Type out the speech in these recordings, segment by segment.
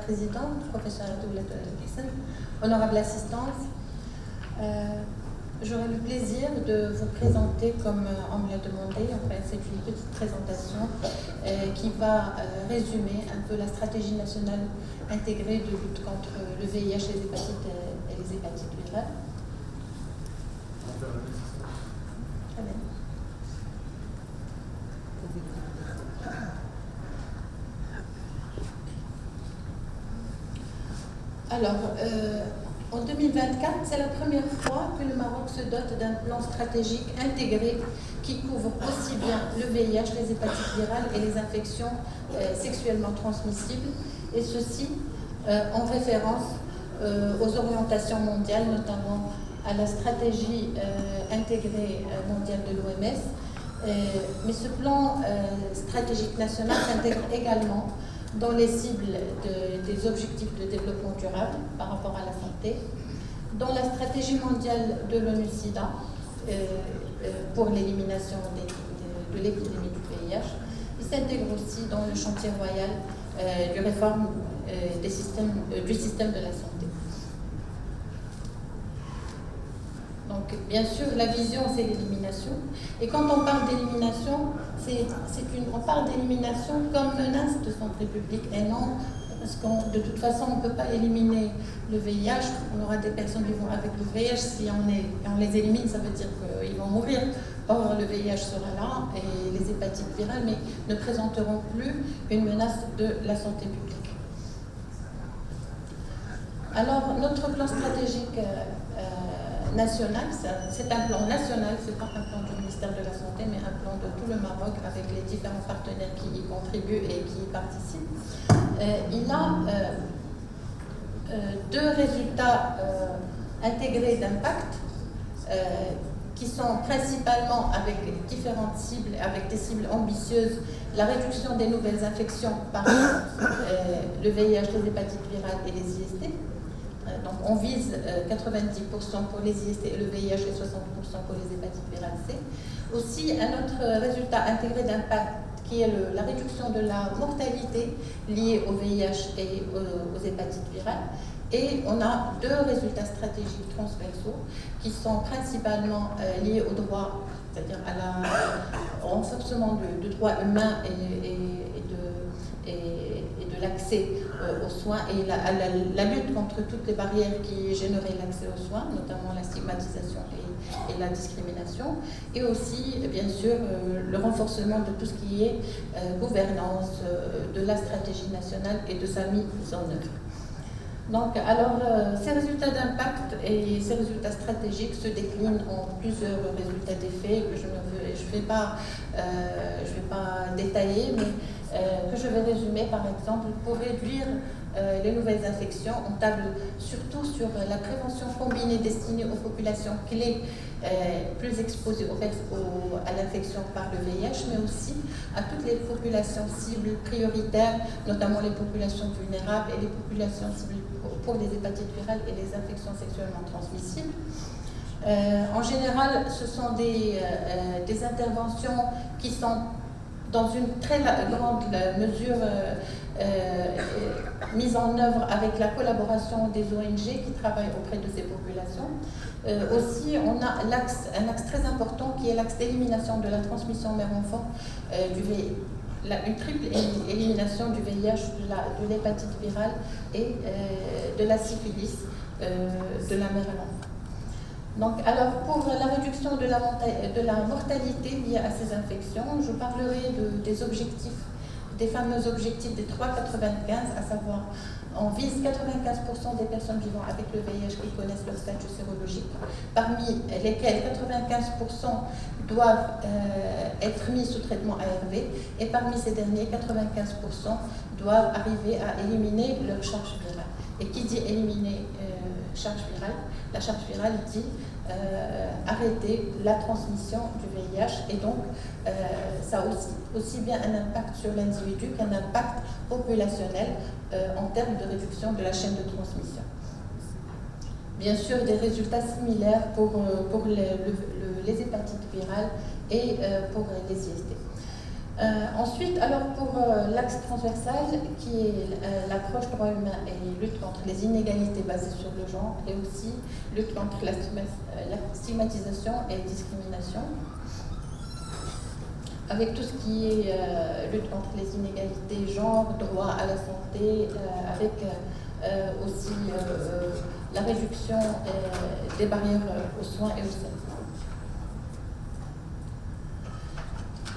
Présidente, professeure Doula Hassan, honorable assistance, j'aurai le plaisir de vous présenter, comme on me l'a demandé, en fait, c'est une petite présentation qui va résumer un peu la stratégie nationale intégrée de lutte contre le VIH, les hépatites et les hépatites virales. Très bien. Alors, en 2024, c'est la première fois que le Maroc se dote d'un plan stratégique intégré qui couvre aussi bien le VIH, les hépatites virales et les infections sexuellement transmissibles, et ceci en référence aux orientations mondiales, notamment à la stratégie intégrée mondiale de l'OMS. Mais ce plan stratégique national s'intègre également dans les cibles des objectifs de développement durable par rapport à la santé, dans la stratégie mondiale de l'ONU-SIDA pour l'élimination de l'épidémie du VIH. Il s'intègre aussi dans le chantier royal de réforme du système de la santé. Donc, bien sûr, la vision, c'est l'élimination. Et quand on parle d'élimination, on parle d'élimination comme menace de santé publique et non, parce que de toute façon, on ne peut pas éliminer le VIH. On aura des personnes vivant avec le VIH. Si on les élimine, ça veut dire qu'ils vont mourir. Or, le VIH sera là et les hépatites virales, mais ne présenteront plus une menace de la santé publique. Alors, notre plan stratégique national, c'est un plan national, ce n'est pas un plan du ministère de la Santé, mais un plan de tout le Maroc avec les différents partenaires qui y contribuent et qui y participent. Il a deux résultats intégrés d'impact qui sont principalement avec différentes cibles, avec des cibles ambitieuses, la réduction des nouvelles infections par le VIH, les hépatites virales et les IST. Donc on vise 90% pour les IST et le VIH et 60% pour les hépatites virales C. Aussi, un autre résultat intégré d'impact qui est la réduction de la mortalité liée au VIH et aux hépatites virales. Et on a deux résultats stratégiques transversaux qui sont principalement liés au droit, c'est-à-dire au renforcement de droits humains et de l'accès aux soins et la lutte contre toutes les barrières qui généraient l'accès aux soins, notamment la stigmatisation et la discrimination, et aussi, bien sûr, le renforcement de tout ce qui est gouvernance de la stratégie nationale et de sa mise en œuvre. Donc, alors, ces résultats d'impact et ces résultats stratégiques se déclinent en plusieurs résultats d'effet que je ne vais pas détailler, mais que je vais résumer. Par exemple, pour réduire les nouvelles infections, on table surtout sur la prévention combinée destinée aux populations clés plus exposées à l'infection par le VIH, mais aussi à toutes les populations cibles prioritaires, notamment les populations vulnérables et les populations cibles pour les hépatites virales et les infections sexuellement transmissibles. En général, ce sont des interventions qui sont dans une très grande mesure mise en œuvre avec la collaboration des ONG qui travaillent auprès de ces populations. Aussi, on a un axe très important qui est l'axe d'élimination de la transmission mère-enfant du VIH. Une triple élimination du VIH, de l'hépatite virale et de la syphilis de la mère à l'enfant. Donc, alors, pour la réduction de la mortalité liée à ces infections, je parlerai des objectifs, des fameux objectifs des 3,95, à savoir, on vise 95% des personnes vivant avec le VIH qui connaissent leur statut sérologique, parmi lesquels 95% doivent être mis sous traitement ARV, et parmi ces derniers, 95% doivent arriver à éliminer leur charge virale. Et qui dit éliminer charge virale, la charge virale dit arrêter la transmission du VIH, et donc ça a aussi bien un impact sur l'individu qu'un impact populationnel en termes de réduction de la chaîne de transmission. Bien sûr, des résultats similaires pour les hépatites virales et pour les IST. Ensuite, alors pour l'axe transversal, qui est l'approche droit humain et lutte contre les inégalités basées sur le genre, et aussi lutte contre la stigmatisation et discrimination, avec tout ce qui est lutte contre les inégalités genre, droit à la santé, avec aussi la réduction des barrières aux soins et aux services.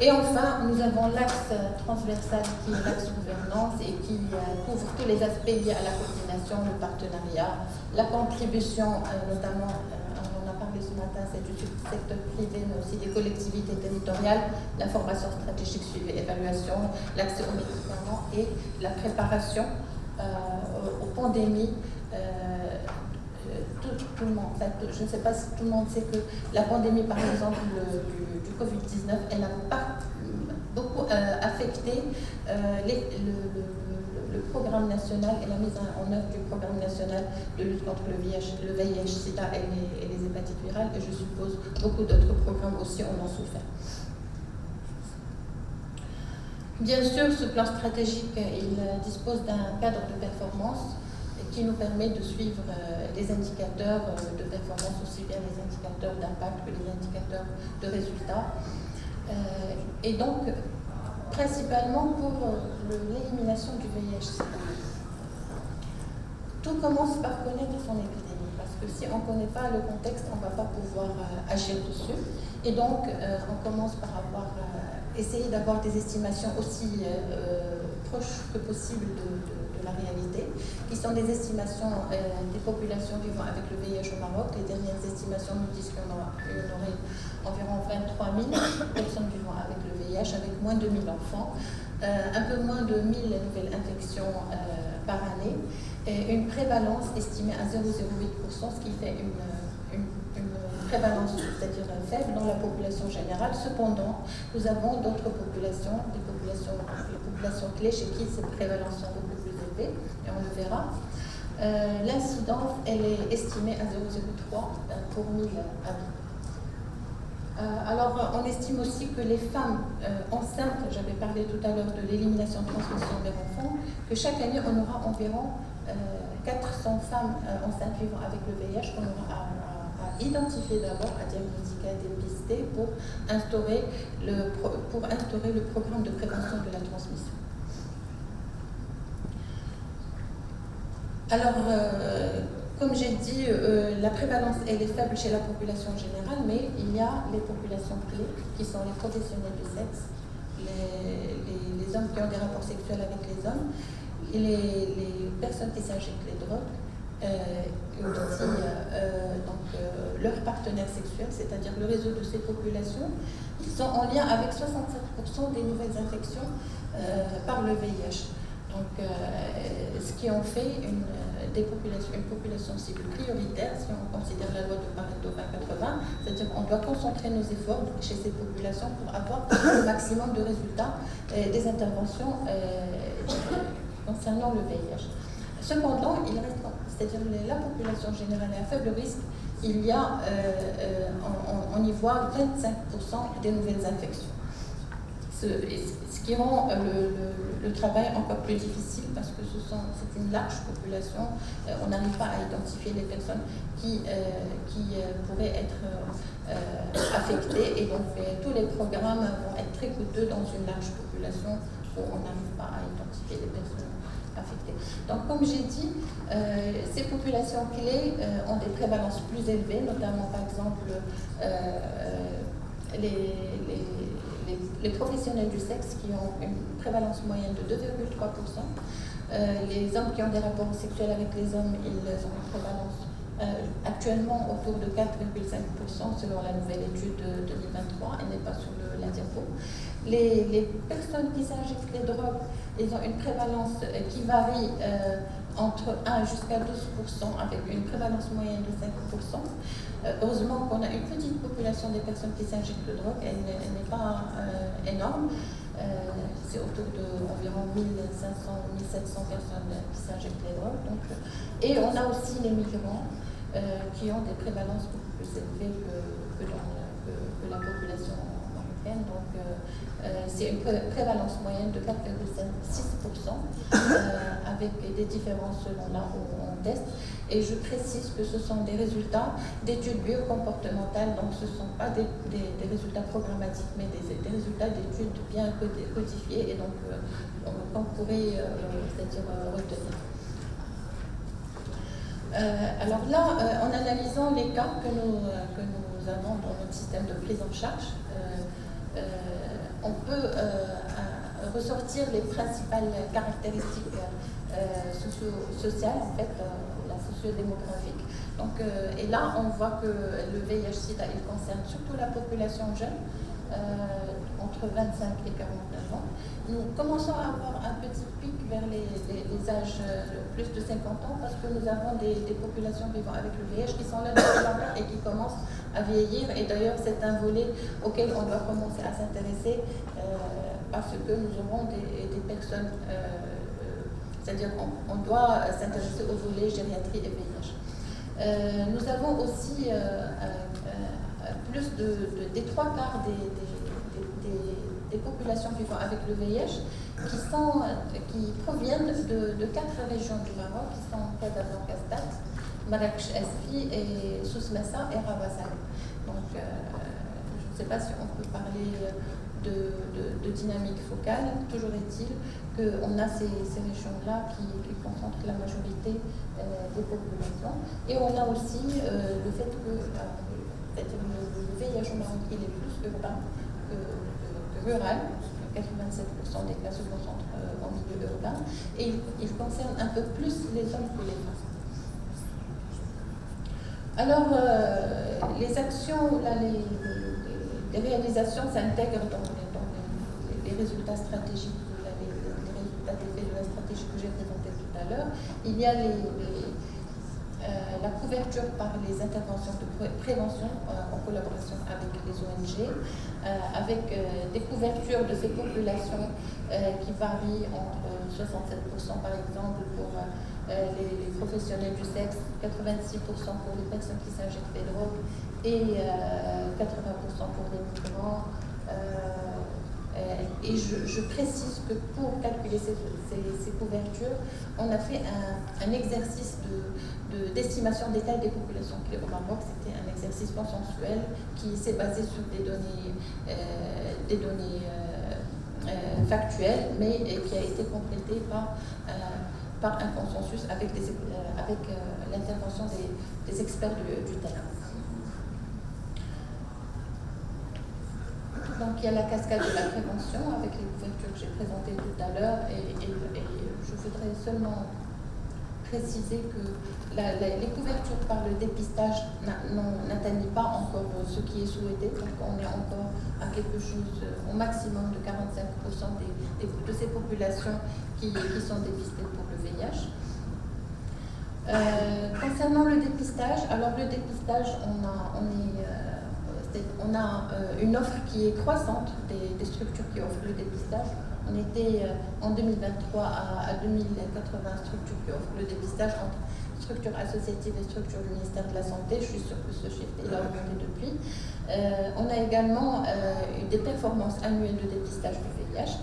Et enfin, nous avons l'axe transversal qui est l'axe gouvernance et qui couvre tous les aspects liés à la coordination, le partenariat, la contribution, notamment, on en a parlé ce matin, c'est du secteur privé, mais aussi des collectivités territoriales, l'information stratégique, suivi, évaluation, l'accès aux médicaments et la préparation aux pandémies. Tout le monde, je ne sais pas si tout le monde sait que la pandémie, par exemple, du Covid-19, elle n'a pas beaucoup affecté le programme national et la mise en œuvre du programme national de lutte contre le VIH-Sida et les hépatites virales, et je suppose beaucoup d'autres programmes aussi en ont souffert. Bien sûr, ce plan stratégique, il dispose d'un cadre de performance qui nous permet de suivre les indicateurs de performance, aussi bien les indicateurs d'impact que les indicateurs de résultats. Et donc, principalement pour l'élimination du VIH-Sida. Tout commence par connaître son épidémie, parce que si on ne connaît pas le contexte, on ne va pas pouvoir agir dessus. Et donc, on commence par essayer d'avoir des estimations aussi proches que possible de la réalité, qui sont des estimations des populations vivant avec le VIH au Maroc. Les dernières estimations nous disent qu'on aurait environ 23 000 personnes vivant avec le VIH, avec moins de 1 000 enfants, un peu moins de 1 000 nouvelles infections par année, et une prévalence estimée à 0,08%, ce qui fait une prévalence, c'est-à-dire faible dans la population générale. Cependant, nous avons d'autres populations, les populations clés chez qui ces prévalences sont beaucoup plus élevées, et on le verra. L'incidence, elle est estimée à 0,03 pour 1000 habitants. Alors, on estime aussi que les femmes enceintes, j'avais parlé tout à l'heure de l'élimination de transmission vers enfants, que chaque année, on aura environ 400 femmes enceintes vivant avec le VIH qu'on aura à identifier d'abord, à diagnostiquer, à dépister pour instaurer le programme de prévention de la transmission. Alors, comme j'ai dit, la prévalence elle est faible chez la population générale, mais il y a les populations clés qui sont les professionnels du sexe, les hommes qui ont des rapports sexuels avec les hommes, et les personnes qui s'injectent les drogues, et aussi leurs partenaires sexuels, c'est-à-dire le réseau de ces populations, qui sont en lien avec 67% des nouvelles infections par le VIH. Donc, ce qui en fait une population cible prioritaire, si on considère la loi de Pareto 2080, c'est-à-dire qu'on doit concentrer nos efforts chez ces populations pour avoir le maximum de résultats des interventions concernant le VIH. Cependant, il reste, c'est-à-dire la population générale est à faible risque, il y a, on y voit 25% des nouvelles infections. Ce qui rend le travail encore plus difficile parce que c'est une large population. On n'arrive pas à identifier les personnes qui pourraient être affectées et donc tous les programmes vont être très coûteux dans une large population où on n'arrive pas à identifier les personnes affectées. Donc comme j'ai dit, ces populations clés ont des prévalences plus élevées, notamment par exemple les professionnels du sexe qui ont une prévalence moyenne de 2,3%. Les hommes qui ont des rapports sexuels avec les hommes, ils ont une prévalence actuellement autour de 4,5% selon la nouvelle étude de 2023, elle n'est pas sur la diapo. Les personnes qui s'injectent les drogues, ils ont une prévalence qui varie entre 1 jusqu'à 12%, avec une prévalence moyenne de 5%. Heureusement qu'on a une petite population des personnes qui s'injectent de drogue, elle n'est pas énorme. C'est autour d'environ 1500-1700 personnes qui s'injectent les drogues. Donc, et on a aussi les migrants qui ont des prévalences beaucoup plus élevées que la population marocaine. marocaine, donc c'est une prévalence moyenne de 4,6%, avec des différences selon là où on teste. Et je précise que ce sont des résultats d'études biocomportementales, donc ce ne sont pas des résultats programmatiques, mais des résultats d'études bien codifiées et donc qu'on pourrait retenir. Alors là, en analysant les cas que nous avons dans notre système de prise en charge, on peut ressortir les principales caractéristiques sociales, en fait, la socio-démographique. Donc, et là, on voit que le VIH-Sida, il concerne surtout la population jeune, entre 25 et 49 ans. Nous commençons à avoir un petit pic vers les âges plus de 50 ans parce que nous avons des populations vivant avec le VIH qui sont là depuis longtemps et qui commencent à vieillir. Et d'ailleurs, c'est un volet auquel on doit commencer à s'intéresser parce que nous aurons des personnes, c'est-à-dire on doit s'intéresser au volet gériatrie et VIH. Nous avons aussi plus des trois quarts des populations vivant avec le VIH qui proviennent de 4 régions du Maroc, qui sont Casablanca-Stade, Marrakech-Esfi et Souss-Massa et Rabat-Salé. Donc, je ne sais pas si on peut parler de dynamique focale. Toujours est-il qu'on a ces régions-là qui concentrent la majorité des populations. Et on a aussi le fait que le VIH au Maroc, il est plus urbain que rural. 87% des cas se concentrent en milieu urbain. Et il concerne un peu plus les hommes que les femmes. Alors, les actions, là, les réalisations s'intègrent dans les résultats stratégiques, les résultats d'effet de la stratégie que j'ai présentée tout à l'heure. Il y a la couverture par les interventions de prévention en collaboration avec les ONG, avec des couvertures de ces populations qui varient entre 67% par exemple pour les professionnels du sexe, 86% pour les personnes qui s'injectent des drogues et 80% pour les migrants. Et je précise que pour calculer ces couvertures, on a fait un exercice d'estimation des tailles des populations clés au Maroc. C'était un exercice consensuel qui s'est basé sur des données factuelles, mais qui a été complété par un consensus avec l'intervention des experts du terrain. Donc il y a la cascade de la prévention avec les couvertures que j'ai présentées tout à l'heure et je voudrais seulement préciser que les couvertures par le dépistage n'atteignent pas encore ce qui est souhaité, donc on est encore à quelque chose au maximum de 45% de ces populations qui sont dépistées pour le VIH. Concernant le dépistage, alors le dépistage, on a une offre qui est croissante des structures qui offrent le dépistage. On était en 2023 à 2080 structures qui offrent le dépistage entre structures associatives et structures du ministère de la Santé. Je suis sûre que ce chiffre est augmenté depuis. On a également eu des performances annuelles de dépistage du VIH.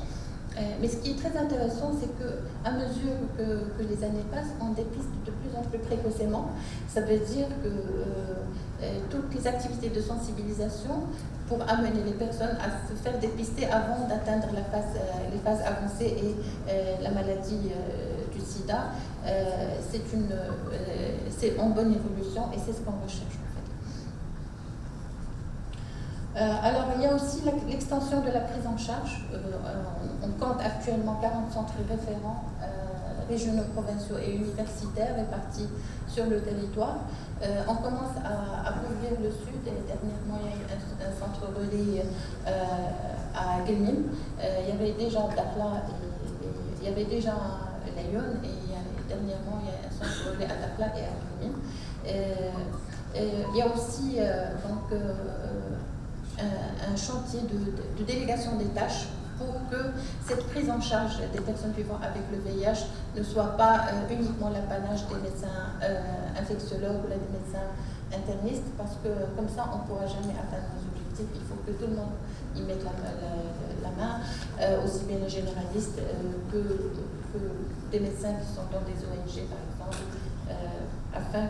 Mais ce qui est très intéressant, c'est qu'à mesure que les années passent, on dépiste de plus en plus précocement. Ça veut dire que toutes les activités de sensibilisation pour amener les personnes à se faire dépister avant d'atteindre les phases avancées et la maladie du sida, c'est en bonne évolution et c'est ce qu'on recherche. Alors, il y a aussi l'extension de la prise en charge. On compte actuellement 40 centres référents régionaux, provinciaux et universitaires répartis sur le territoire. On commence à couvrir le sud et dernièrement, il y a eu un centre relais à Guelmim. Il y avait déjà Dakhla et il y avait déjà Lyon et dernièrement, il y a un centre relais à Dakhla et à Guelmim. Il y a aussi un chantier de délégation des tâches pour que cette prise en charge des personnes vivant avec le VIH ne soit pas uniquement l'apanage des médecins infectiologues ou des médecins internistes, parce que comme ça, on ne pourra jamais atteindre nos objectifs. Il faut que tout le monde y mette la main, aussi bien les généralistes que des médecins qui sont dans des ONG, par exemple, afin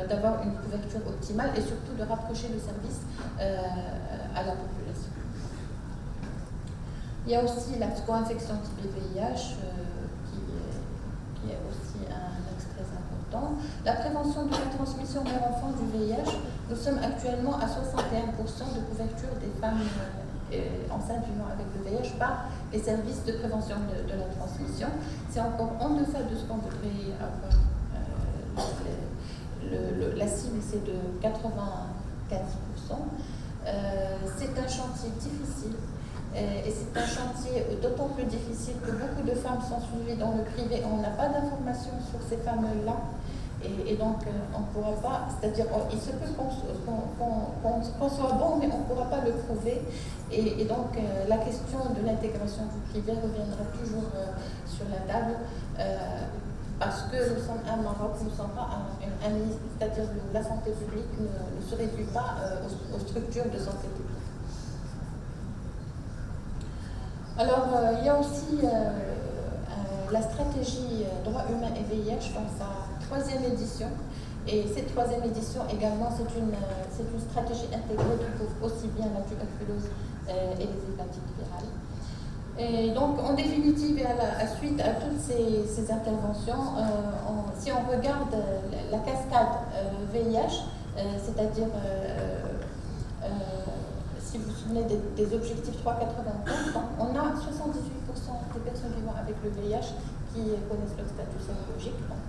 d'avoir une couverture optimale et surtout de rapprocher le service à la population. Il y a aussi la co-infection type VIH qui est aussi un axe très important. La prévention de la transmission mère-enfant du VIH, nous sommes actuellement à 61% de couverture des femmes enceintes vivant avec le VIH par les services de prévention de la transmission. C'est encore en deçà de ce qu'on voudrait avoir. La cible, c'est de 95%. C'est un chantier difficile. Et c'est un chantier d'autant plus difficile que beaucoup de femmes sont suivies dans le privé. On n'a pas d'informations sur ces femmes-là. Et donc, on ne pourra pas, c'est-à-dire, il se peut qu'on soit bon, mais on ne pourra pas le prouver. Et donc, la question de l'intégration du privé reviendra toujours sur la table. Parce que nous sommes un Maroc, nous ne sommes pas un ministre, c'est-à-dire la santé publique ne se réduit pas aux structures de santé publique. Alors, il y a aussi la stratégie droits humains et VIH dans sa 3e édition. Et cette 3e édition également, c'est une stratégie intégrée qui couvre aussi bien la tuberculose et les hépatites virales. Et donc, en définitive, et suite à toutes ces interventions, si on regarde la cascade VIH, c'est-à-dire, si vous vous souvenez des objectifs 3,95, on a 78% des personnes vivant avec le VIH qui connaissent leur statut sérologique. Donc,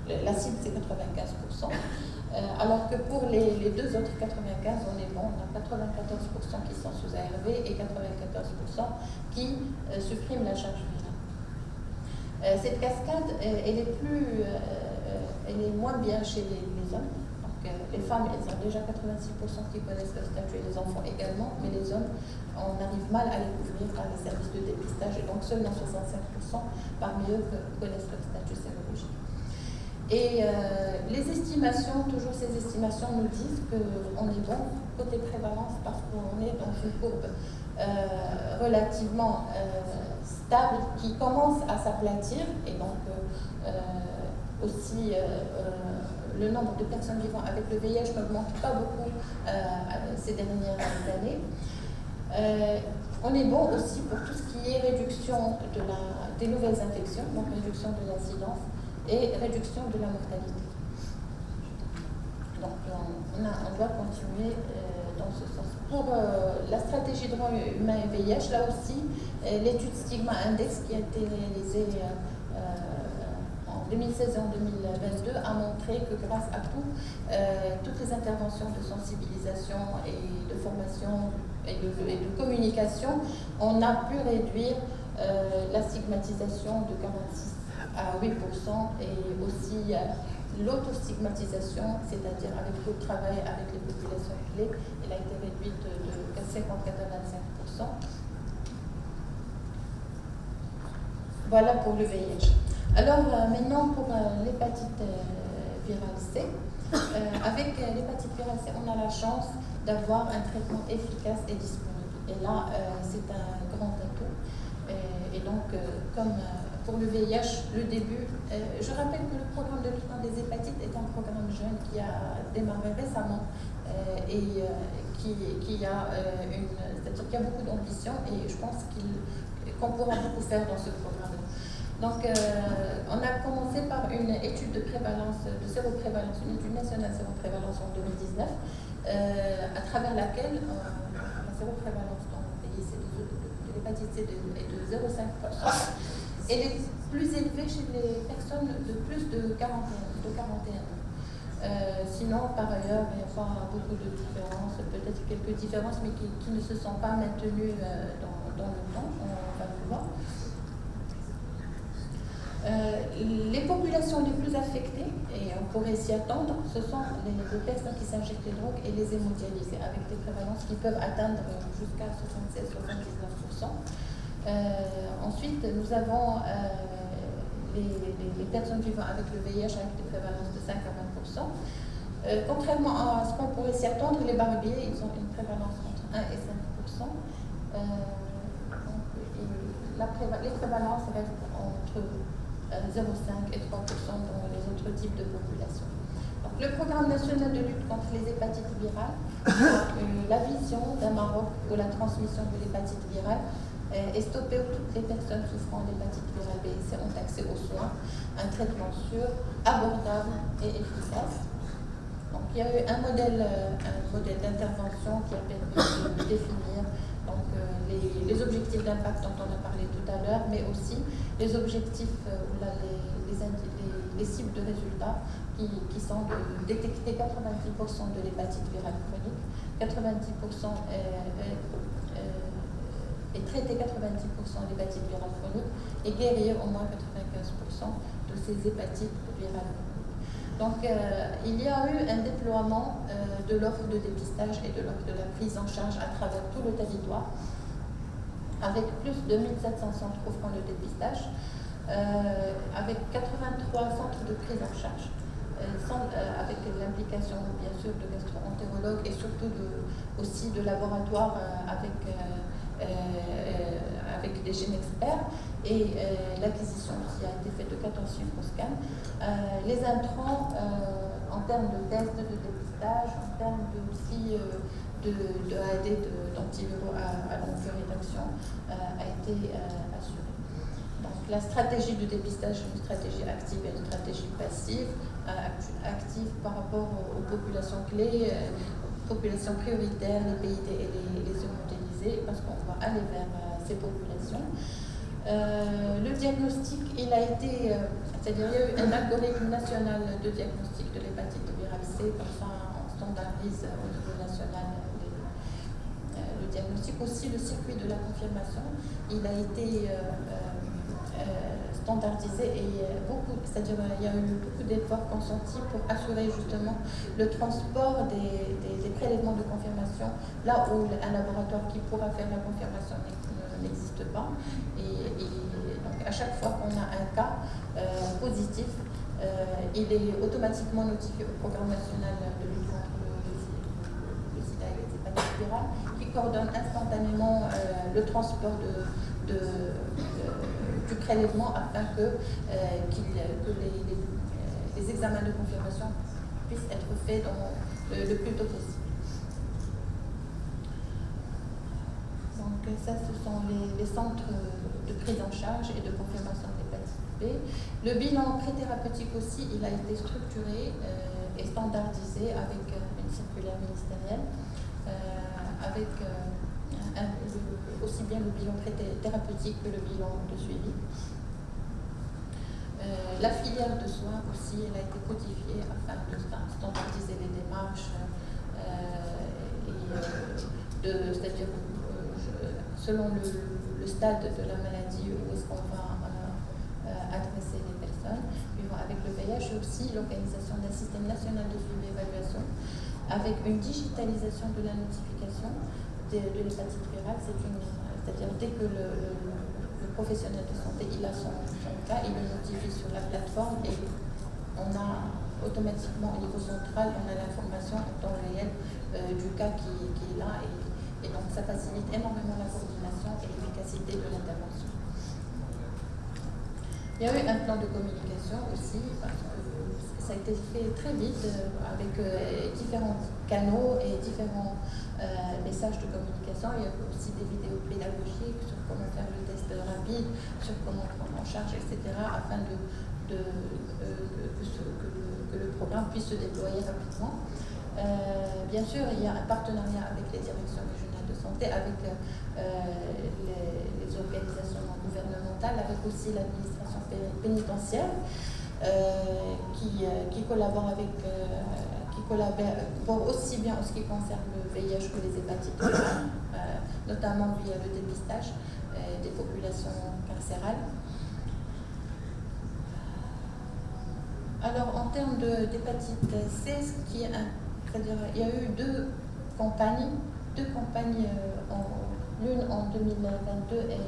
la cible, c'est 95%. Alors que pour les deux autres 95, on est bon, on a 94% qui sont sous ARV et 94% qui suppriment la charge virale. Cette cascade, elle est moins bien chez les hommes. Donc, les femmes, elles ont déjà 86% qui connaissent leur statut et les enfants également, mais les hommes, on arrive mal à les couvrir par les services de dépistage et donc seulement 65% parmi eux connaissent leur statut sérologique. Et les estimations, toujours ces estimations nous disent qu'on est bon côté prévalence parce qu'on est dans une courbe relativement stable qui commence à s'aplatir et donc aussi le nombre de personnes vivant avec le VIH n'augmente pas beaucoup ces dernières années. On est bon aussi pour tout ce qui est réduction des nouvelles infections, donc réduction de l'incidence et réduction de la mortalité. Donc on doit continuer dans ce sens. Pour la stratégie droits humains et VIH, là aussi, l'étude Stigma Index qui a été réalisée en 2016 et en 2022 a montré que grâce à toutes les interventions de sensibilisation et de formation et de communication, on a pu réduire la stigmatisation de 46 à 8% et aussi l'autostigmatisation, c'est-à-dire avec le travail avec les populations clés, elle a été réduite de 54 à 25%. Voilà pour le VIH. Alors maintenant pour l'hépatite virale C. Avec l'hépatite virale C, on a la chance d'avoir un traitement efficace et disponible. Et là, c'est un grand atout. Et donc, comme pour le VIH, le début, je rappelle que le programme de traitement des hépatites est un programme jeune qui a démarré récemment et qui a c'est-à-dire qu'il y a beaucoup d'ambition et je pense qu'on pourra beaucoup faire dans ce programme. Donc, on a commencé par une étude de prévalence, de séroprévalence, une étude nationale de séroprévalence en 2019, à travers laquelle la séroprévalence dans le pays de l'hépatite C est de 0,5%. Elle est plus élevée chez les personnes de plus de 41 ans. Sinon, par ailleurs, il n'y a pas beaucoup de différences, peut-être quelques différences, mais qui ne se sont pas maintenues dans le temps, on va le voir. Les populations les plus affectées, et on pourrait s'y attendre, ce sont les personnes qui s'injectent les drogues et les hémodialysés, avec des prévalences qui peuvent atteindre jusqu'à 76-79%. Ensuite, nous avons les personnes vivant avec le VIH avec des prévalences de 5 à 20%. Contrairement à ce qu'on pourrait s'y attendre, les barbiers, ils ont une prévalence entre 1 et 5%. Les prévalences restent entre 0,5 et 3% dans les autres types de populations. Donc, le programme national de lutte contre les hépatites virales a la vision d'un Maroc où la transmission de l'hépatite virale est stoppée, où toutes les personnes souffrant d'hépatite virale B et C ont accès aux soins, un traitement sûr, abordable et efficace. Donc, il y a eu un modèle d'intervention qui a permis de définir donc, les objectifs d'impact dont on a parlé tout à l'heure, mais aussi les objectifs, les cibles de résultats qui sont de détecter 90% de l'hépatite virale chronique, 90% et traiter 90% d'hépatite virale chronique et guérir au moins 95% de ces hépatites virales chroniques. Donc, il y a eu un déploiement de l'offre de dépistage et de l'offre de la prise en charge à travers tout le territoire, avec plus de 1700 centres offrant le dépistage, avec 83 centres de prise en charge, avec l'implication bien sûr de gastro-entérologues et surtout aussi de laboratoires avec des gènes-experts, et l'acquisition qui a été faite de 14 chiffroscans. Les intrants en termes de tests de dépistage, en termes aussi de AD, d'antiviraux à longue durée d'action, a été assurée. Donc la stratégie de dépistage est une stratégie active et une stratégie passive. Active par rapport aux populations clés, populations prioritaires, les PID et les hémodialysés, parce qu'on va aller vers ces populations. Le diagnostic, il a été, c'est-à-dire il y a eu un algorithme national de diagnostic de l'hépatite virale C, comme ça on standardise au niveau national le diagnostic. Aussi le circuit de la confirmation, il a été standardisé et c'est-à-dire il y a eu beaucoup d'efforts consentis pour assurer justement le transport des prélèvements de confirmation là où un laboratoire qui pourra faire la confirmation n'existe pas. Et donc à chaque fois qu'on a un cas positif, il est automatiquement notifié au programme national de lutte contre le sida et les hépatites virales, qui coordonne instantanément le transport du prélèvement afin que les examens de confirmation puissent être faits le plus tôt possible. Donc ça, ce sont les centres de prise en charge et de confirmation d'hépatite B. Le bilan pré-thérapeutique aussi, il a été structuré et standardisé avec une circulaire ministérielle, avec aussi bien le bilan pré-thérapeutique que le bilan de suivi. La filière de soins aussi, elle a été codifiée afin de standardiser les démarches, c'est-à-dire selon le stade de la maladie où est-ce qu'on va adresser les personnes vivant avec le VIH, et aussi l'organisation d'un système national de suivi et évaluation avec une digitalisation de la notification de l'hépatite virale. C'est-à-dire dès que le professionnel de santé il a son cas, il le notifie sur la plateforme et on a automatiquement au niveau central, on a l'information en temps réel du cas qui est là, et donc ça facilite énormément la coordination et l'efficacité de l'intervention. Il y a eu un plan de communication aussi, parce que ça a été fait très vite avec différents canaux et différents messages de communication. Il y a eu aussi des vidéos pédagogiques sur comment faire le test rapide, sur comment prendre en charge, etc., afin que le programme puisse se déployer rapidement. Bien sûr, il y a un partenariat avec les directions régionales de santé, avec les organisations non gouvernementales, avec aussi l'administration pénitentiaire qui collabore aussi bien en ce qui concerne le VIH que les hépatites virales, notamment via le dépistage des populations carcérales. Alors, en termes d'hépatite C, c'est-à-dire, il y a eu deux campagnes, l'une en 2022 et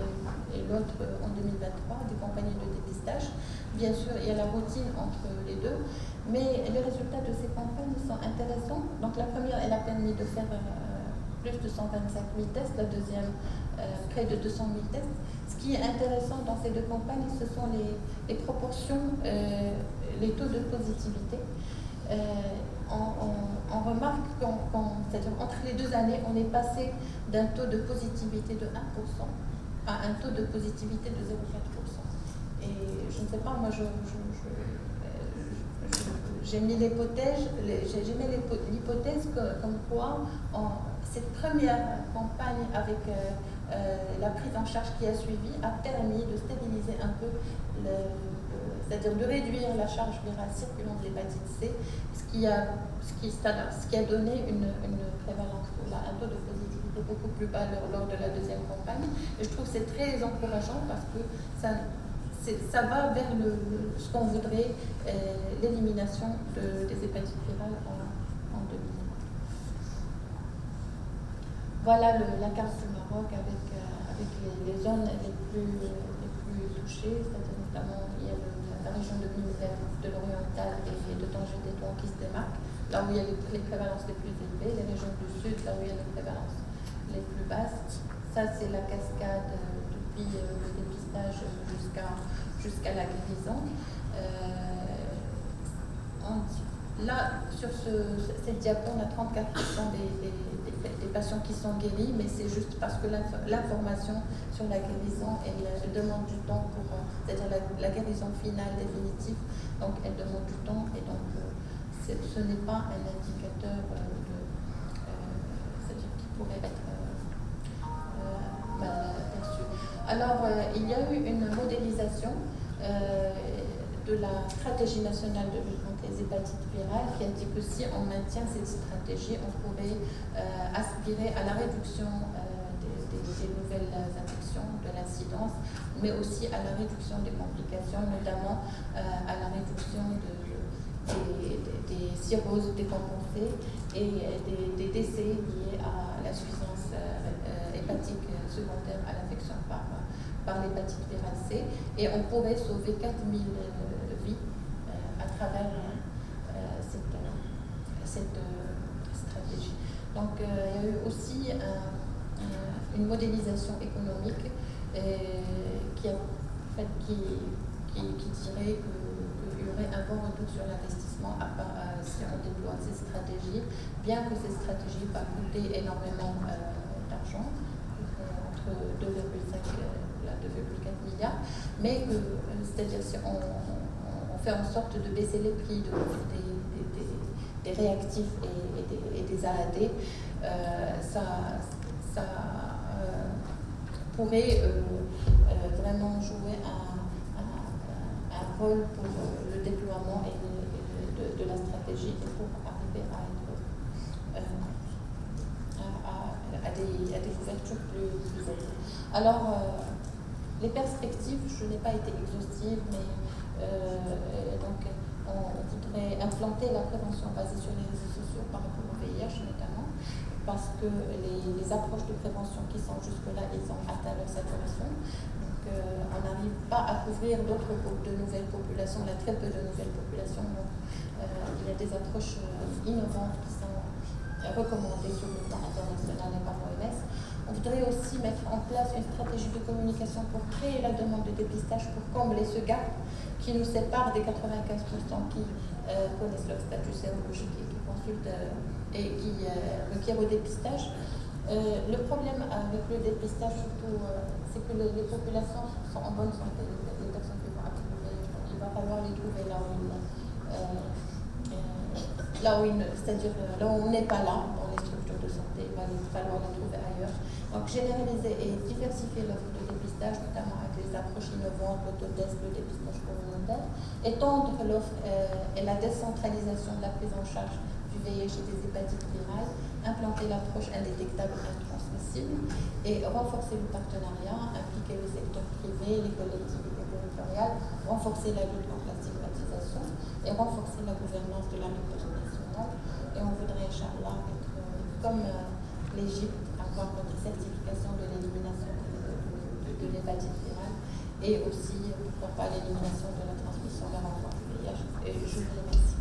l'autre en 2023, des campagnes de dépistage. Bien sûr, il y a la routine entre les deux, mais les résultats de ces campagnes sont intéressants. Donc, la première, elle a permis de faire plus de 125 000 tests, la deuxième, près de 200 000 tests. Ce qui est intéressant dans ces deux campagnes, ce sont les proportions, les taux de positivité. On remarque c'est-à-dire entre les 2 années, on est passé d'un taux de positivité de 1% à un taux de positivité de 0,4%. Et je ne sais pas, moi j'ai mis l'hypothèse comme quoi cette première campagne avec la prise en charge qui a suivi a permis de stabiliser un peu, c'est-à-dire de réduire la charge virale circulante de l'hépatite C, ce qui a donné une prévalence, un taux de positivité beaucoup plus bas lors de la deuxième campagne. Et je trouve que c'est très encourageant parce que ça va vers ce qu'on voudrait, l'élimination des hépatites virales en 2000. Voilà la carte du Maroc avec les zones les plus touchées, c'est-à-dire notamment il y a la région de Mimizet, de l'Oriental et de Tanger-Tétouan qui se démarquent, là où il y a les prévalences les plus élevées, les régions du Sud, là où il y a les prévalences les plus basses. Ça, c'est la cascade depuis le dépistage jusqu'à la guérison. Là, sur cette diapo, on a 34% des patients qui sont guéris, mais c'est juste parce que l'information sur la guérison, elle demande du temps c'est-à-dire la guérison finale définitive, donc elle demande du temps, et donc ce n'est pas un indicateur c'est-à-dire qui pourrait être mal perçu. Alors, il y a eu une modélisation de la stratégie nationale de lutte contre les hépatites virales qui a dit que si on maintient cette stratégie, on pourrait aspirer à la réduction des nouvelles infections, de l'incidence, mais aussi à la réduction des complications, notamment à la réduction des cirrhoses décompensées et des décès liés à l'insuffisance hépatique secondaire à l'infection par l'hépatite virale C. Et on pourrait sauver 4000 vies à travers cette stratégie. Donc il y a eu aussi une modélisation économique qui dirait qu'il y aurait un bon retour sur l'investissement si on déploie ces stratégies, bien que ces stratégies vont coûter énormément d'argent, entre 2,5 à 2,4 milliards, mais c'est-à-dire si on fait en sorte de baisser les prix des réactifs et des AAD, ça pourrait vraiment jouer un rôle pour le déploiement de la stratégie et pour arriver à des couvertures plus élevées. Alors, les perspectives, je n'ai pas été exhaustive, mais donc on voudrait implanter la prévention basée sur les réseaux sociaux par rapport au VIH notamment, parce que les approches de prévention qui sont jusque-là, ils ont atteint leur saturation. Donc on n'arrive pas à couvrir d'autres groupes de nouvelles populations, on a très peu de nouvelles populations. Donc il y a des approches innovantes qui sont recommandées sur le plan international et par l'OMS. On voudrait aussi mettre en place une stratégie de communication pour créer la demande de dépistage pour combler ce gap qui nous sépare des 95% qui connaissent leur statut sérologique et qui consultent et qui requièrent au dépistage. Le problème avec le dépistage, surtout, c'est que les populations sont en bonne santé, les personnes qui vont accourir. Il va falloir les trouver là où c'est-à-dire là où on n'est pas là dans les structures de santé, il va falloir les trouver ailleurs. Donc généraliser et diversifier l'offre de dépistage, notamment avec les approches innovantes, l'autotest, le dépistage communautaire, étendre l'offre et la décentralisation de la prise en charge du VIH et des hépatites virales, implanter l'approche indétectable et intransmissible et renforcer le partenariat, impliquer le secteur privé, les collectivités territoriales, renforcer la lutte contre la stigmatisation population et renforcer la gouvernance de la riposte nationale. Et on voudrait, Inch'Allah, être comme l'Égypte, avoir notre certification de l'élimination de l'hépatite virale et aussi, pourquoi pas, l'élimination de la transmission vers l'enfant du VIH. Et je vous remercie.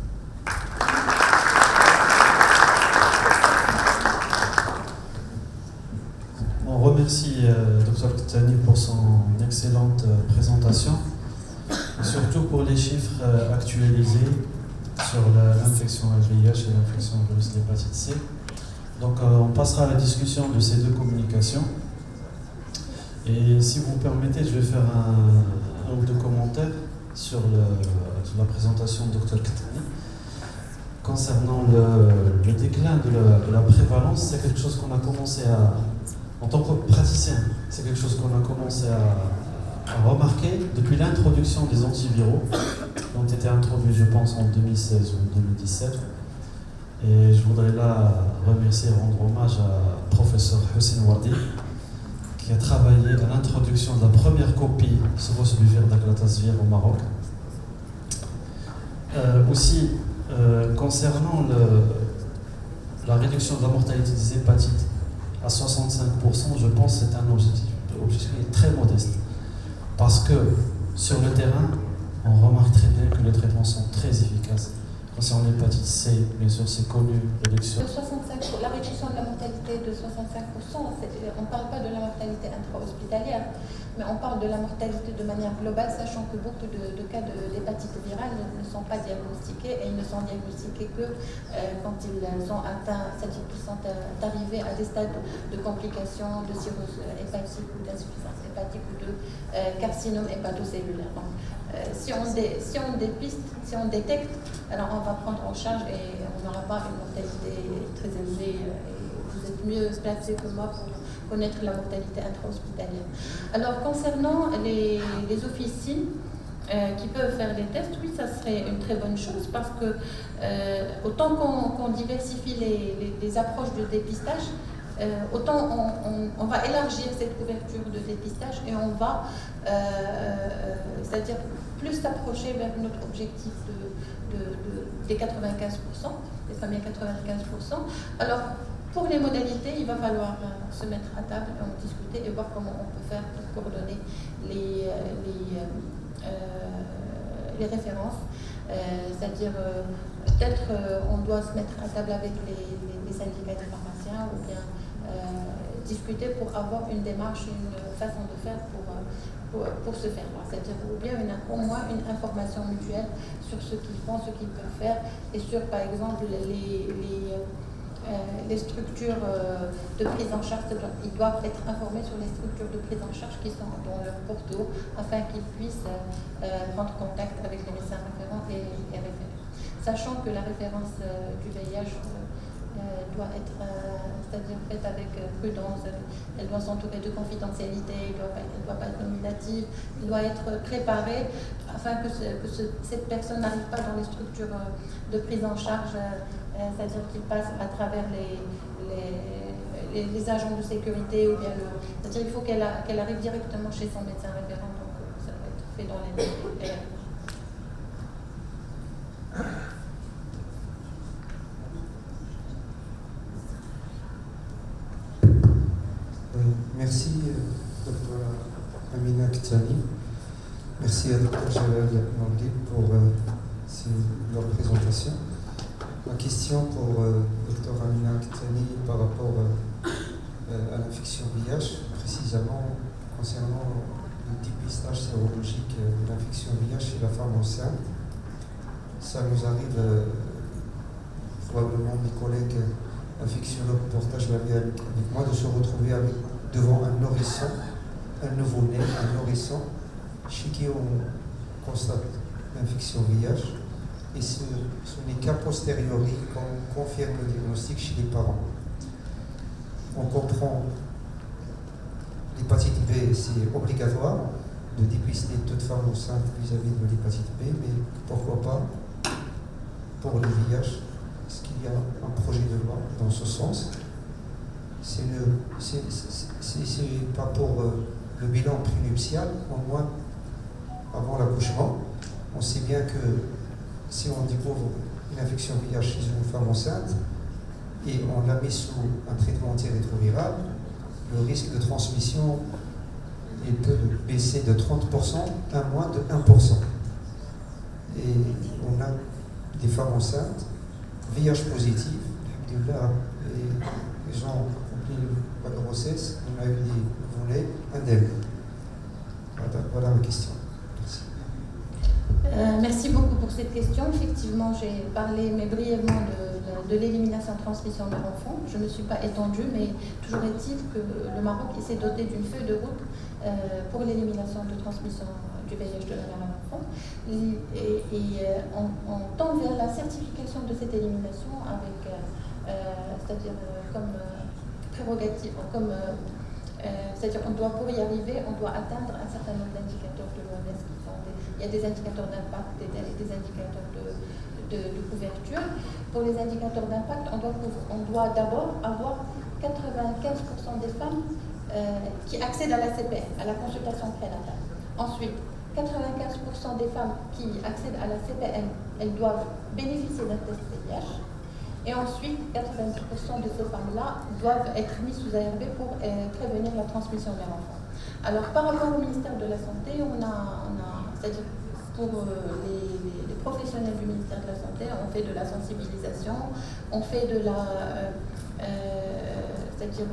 On remercie Dr Kettani pour son excellente présentation, et surtout pour les chiffres actualisés sur l'infection VIH et l'infection du virus de l'hépatite C. Donc on passera à la discussion de ces deux communications. Et si vous permettez, je vais faire un ou deux commentaires sur la présentation de Dr Kettani. Concernant le déclin de la prévalence, c'est quelque chose qu'on a commencé en tant que praticien, c'est quelque chose qu'on a commencé à remarquer depuis l'introduction des antiviraux, qui ont été introduits, je pense, en 2016 ou 2017. Et je voudrais là remercier et rendre hommage à professeur Hussein Wardi, qui a travaillé à l'introduction de la première copie Sovosbuvir d'Aclatasvir au Maroc. Aussi, concernant la réduction de la mortalité des hépatites à 65%, je pense que c'est un objectif très modeste. Parce que sur le terrain, on remarque très bien que les traitements sont très efficaces. Concernant l'hépatite C, bien sûr, c'est connu, réduction. La réduction de la mortalité de 65%, on ne parle pas de la mortalité intra-hospitalière, mais on parle de la mortalité de manière globale, sachant que beaucoup de cas d'hépatite virale ne sont pas diagnostiqués et ils ne sont diagnostiqués que quand ils ont atteint, c'est-à-dire qu'ils sont arrivés à des stades de complications, de cirrhose hépatique ou d'insuffisance hépatique ou de carcinome hépatocellulaire. Donc, si on dépiste, si on détecte, alors on va prendre en charge et on n'aura pas une mortalité très élevée. Et vous êtes mieux placé que moi pour connaître la mortalité intra-hospitalière. Alors concernant les officines qui peuvent faire des tests, oui, ça serait une très bonne chose parce que autant qu'on diversifie les approches de dépistage, autant on va élargir cette couverture de dépistage et on va, c'est-à-dire plus s'approcher vers notre objectif des 95%, des premiers 95%. Alors, pour les modalités, il va falloir se mettre à table et en discuter et voir comment on peut faire pour coordonner les références. C'est-à-dire, peut-être on doit se mettre à table avec les syndicats des pharmaciens ou bien discuter pour avoir une démarche, une façon de faire pour se faire. C'est-à-dire ou bien au moins une information mutuelle sur ce qu'ils font, ce qu'ils peuvent faire et sur, par exemple, les structures de prise en charge. Ils doivent être informés sur les structures de prise en charge qui sont dans leur porto afin qu'ils puissent prendre contact avec les médecins référents et référents. Sachant que la référence du VIH doit être, c'est-à-dire faite avec prudence, elle doit s'entourer de confidentialité, elle ne doit pas être nominative, elle doit être préparée afin que cette personne n'arrive pas dans les structures de prise en charge, c'est-à-dire qu'il passe à travers les agents de sécurité ou bien c'est-à-dire il faut qu'elle arrive directement chez son médecin référent, donc ça doit être fait dans les Merci, Dr Amina Kettani. Merci à Dr Jalal Mardi pour leur présentation. Ma question pour Dr Amina Kettani par rapport à l'infection VIH, précisément concernant le dépistage sérologique de l'infection VIH chez la femme enceinte. Ça nous arrive, probablement mes collègues infectiologues partagent la vie avec moi, de se retrouver devant un nourrisson, un nouveau-né, un nourrisson, chez qui on constate l'infection VIH. Et ce n'est qu'à posteriori qu'on confirme le diagnostic chez les parents. On comprend l'hépatite B, c'est obligatoire de dépister toute femme enceinte vis-à-vis de l'hépatite B, mais pourquoi pas pour le VIH? Est-ce qu'il y a un projet de loi dans ce sens? C'est pas pour le bilan prénuptial, au moins avant l'accouchement. On sait bien que si on découvre une infection VIH chez une femme enceinte et on la met sous un traitement antirétroviral, le risque de transmission peut baisser de 30% à moins de 1%. Et on a des femmes enceintes, VIH positives, les gens ont accompli la grossesse, on a eu des volets indemnes. Voilà ma question. Merci beaucoup pour cette question. Effectivement, j'ai parlé mais brièvement de l'élimination de transmission mère-enfant. Je ne me suis pas étendue, mais toujours est-il que le Maroc s'est doté d'une feuille de route pour l'élimination de transmission du VIH de la mère à l'enfant. On tend vers la certification de cette élimination avec, c'est-à-dire comme prérogative, c'est-à-dire on doit, pour y arriver, on doit atteindre un certain nombre d'indicateurs de l'OMS qui sont il y a des indicateurs d'impact et des indicateurs de couverture. Pour les indicateurs d'impact, on doit d'abord avoir 95% des femmes qui accèdent à la CPN, à la consultation prénatale. Ensuite, 95% des femmes qui accèdent à la CPN, elles doivent bénéficier d'un test VIH. Et ensuite, 90% de ces femmes-là doivent être mises sous ARB pour prévenir la transmission mère-enfant. Alors, par rapport au ministère de la Santé, c'est-à-dire pour les professionnels du ministère de la Santé, on fait de la sensibilisation, on fait de la... c'est-à-dire,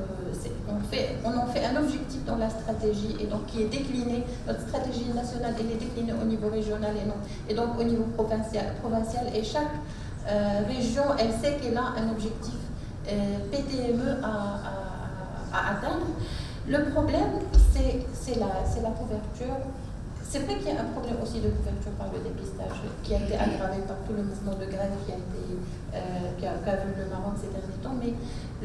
on en fait un objectif dans la stratégie et donc qui est décliné, notre stratégie nationale, elle est déclinée au niveau régional et donc au niveau provincial et chaque région, elle sait qu'elle a un objectif PTME à atteindre. Le problème, c'est la couverture. C'est vrai qu'il y a un problème aussi de couverture par le dépistage qui a été aggravé par tout le mouvement de grève qu'a vu le Maroc ces derniers temps, mais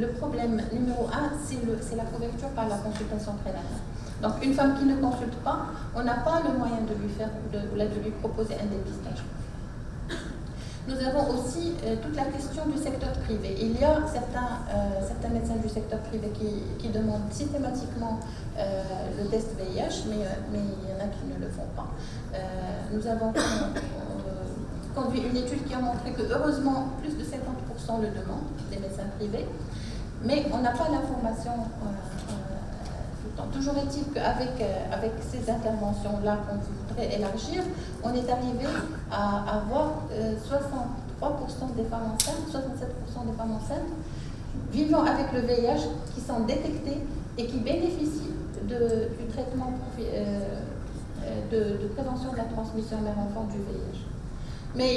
le problème numéro un, c'est la couverture par la consultation prénatale. Donc une femme qui ne consulte pas, on n'a pas le moyen de lui proposer un dépistage. Nous avons aussi toute la question du secteur privé. Il y a certains médecins du secteur privé qui demandent systématiquement le test VIH, mais il y en a qui ne le font pas. Nous avons conduit une étude qui a montré que, heureusement, plus de 50% le demandent, les médecins privés, mais on n'a pas l'information tout le temps. Toujours est-il qu'avec ces interventions-là qu'on voudrait élargir, on est arrivé à avoir 63% des femmes enceintes, 67% des femmes enceintes vivant avec le VIH qui sont détectées et qui bénéficient du traitement de prévention de la transmission mère-enfant du VIH. Mais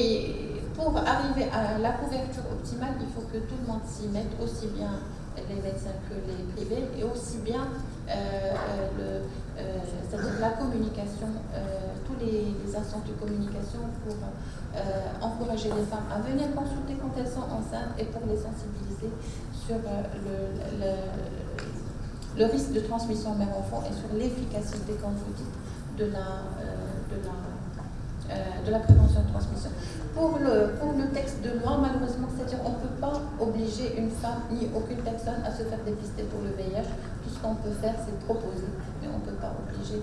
pour arriver à la couverture optimale, il faut que tout le monde s'y mette, aussi bien les médecins que les privés, et aussi bien c'est-à-dire la communication, tous les instances de communication pour encourager les femmes à venir consulter quand elles sont enceintes et pour les sensibiliser sur le risque de transmission mère-enfant et sur l'efficacité, comme vous dites, de la prévention de transmission. Pour le texte de loi, malheureusement, c'est-à-dire on ne peut pas obliger une femme ni aucune personne à se faire dépister pour le VIH. Tout ce qu'on peut faire, c'est proposer, mais on ne peut pas obliger.